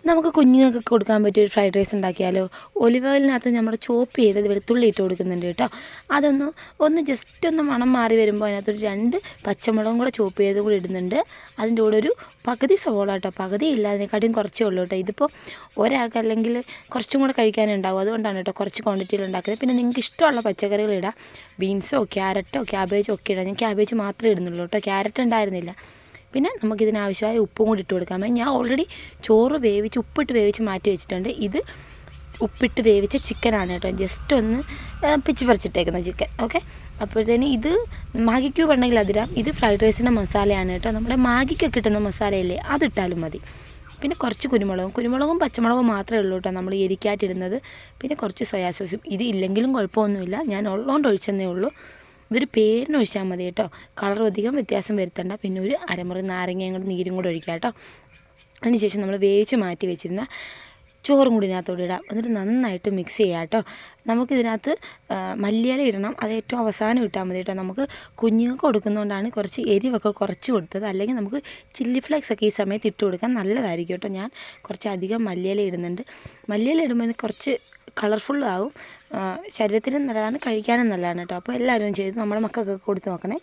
നമുക്ക് കുഞ്ഞുങ്ങൾക്ക് കൊടുക്കാൻ പറ്റിയ ഒരു ഫ്രൈഡ് റൈസ് ഉണ്ടാക്കിയാലോ. ഒലിവ് ഓയിലിനകത്ത് നമ്മൾ ചോപ്പ് ചെയ്തത് വെളുത്തുള്ളി ഇട്ട് കൊടുക്കുന്നുണ്ട് കേട്ടോ. ഒന്ന് ജസ്റ്റ് ഒന്ന് മണം മാറി വരുമ്പോൾ അതിനകത്തൊരു 2 പച്ചമുളകും കൂടെ ചോപ്പ് ചെയ്തും കൂടി ഇടുന്നുണ്ട്. അതിൻ്റെ കൂടെ ഒരു പകുതി സവോള കേട്ടോ, പകുതി ഇല്ല, അതിനെക്കാട്ടിയും കുറച്ചേ ഉള്ളൂ കേട്ടോ. ഇതിപ്പോൾ ഒരാൾക്ക് അല്ലെങ്കിൽ കുറച്ചും കൂടെ കഴിക്കാനുണ്ടാവും, അതുകൊണ്ടാണ് കേട്ടോ കുറച്ച് ക്വാണ്ടിറ്റിയിൽ ഉണ്ടാക്കുന്നത്. പിന്നെ നിങ്ങൾക്ക് ഇഷ്ടമുള്ള പച്ചക്കറികൾ ഇടാം, ബീൻസോ ക്യാരറ്റോ ക്യാബേജോ ഒക്കെ ഇടാം. ഞാൻ ക്യാബേജ് മാത്രമേ ഇടുന്നുള്ളൂ കേട്ടോ, ക്യാരറ്റ് ഉണ്ടായിരുന്നില്ല. പിന്നെ നമുക്കിതിനാവശ്യമായ ഉപ്പും കൂടി ഇട്ട് കൊടുക്കാമേ. ഞാൻ ഓൾറെഡി ചോറ് വേവിച്ച് ഉപ്പിട്ട് വേവിച്ച് മാറ്റി വെച്ചിട്ടുണ്ട്. ഇത് ഉപ്പിട്ട് വേവിച്ച ചിക്കനാണ് കേട്ടോ, ജസ്റ്റ് ഒന്ന് പിച്ച് പറിച്ചിട്ടേക്കുന്ന ചിക്കൻ. ഓക്കെ, അപ്പോഴത്തേന് ഇത് മാഗി ക്യൂബ് ഉണ്ടെങ്കിൽ അതിടാം. ഇത് ഫ്രൈഡ് റൈസിൻ്റെ മസാലയാണ് കേട്ടോ, നമ്മുടെ മാഗിക്കൊക്കെ കിട്ടുന്ന മസാലയല്ലേ, അതിട്ടാലും മതി. പിന്നെ കുറച്ച് കുരുമുളകും പച്ചമുളകും മാത്രമേ ഉള്ളൂ കേട്ടോ നമ്മൾ എരിക്കായിട്ടിടുന്നത്. പിന്നെ കുറച്ച് സോയാ സോസും. ഇത് ഇല്ലെങ്കിലും കുഴപ്പമൊന്നുമില്ല, ഞാൻ ഉള്ളതുകൊണ്ട് ഒഴിച്ചെന്നേ ഉള്ളൂ. ഇതൊരു പേരിന് ഒഴിച്ചാൽ മതി കേട്ടോ, കളർ അധികം വ്യത്യാസം വരുത്തണ്ട. പിന്നെ ഒരു അരമുറി നാരങ്ങയും കൂടെ നീരും കൂടെ ഒഴിക്കുക കേട്ടോ. അതിനുശേഷം നമ്മൾ വേവിച്ച് മാറ്റി വെച്ചിരുന്ന ചോറും കൂടി ഇതിനകത്തോടെ ഇടാം. എന്നിട്ട് നന്നായിട്ട് മിക്സ് ചെയ്യാം കേട്ടോ. നമുക്കിതിനകത്ത് മല്ലിയില ഇടണം, അത് ഏറ്റവും അവസാനം ഇട്ടാൽ മതി കേട്ടോ. നമുക്ക് കുഞ്ഞുങ്ങൾക്ക് കൊടുക്കുന്നതുകൊണ്ടാണ് കുറച്ച് എരിവൊക്കെ കുറച്ച് കൊടുത്തത്. അല്ലെങ്കിൽ നമുക്ക് ചില്ലി ഫ്ലേക്സ് ഒക്കെ ഈ സമയത്ത് ഇട്ട് കൊടുക്കാൻ നല്ലതായിരിക്കും കേട്ടോ. ഞാൻ കുറച്ച് അധികം മല്ലിയില ഇടുന്നുണ്ട്. മല്ലിയില ഇടുമ്പോൾ കുറച്ച് കളർഫുള്ളാവും, ശരീരത്തിനും നല്ലതാണ്, കഴിക്കാനും നല്ലതാണ് കേട്ടോ. അപ്പോൾ എല്ലാവരും ചെയ്ത് നമ്മുടെ മക്കൾക്കൊക്കെ കൊടുത്ത് നോക്കണേ.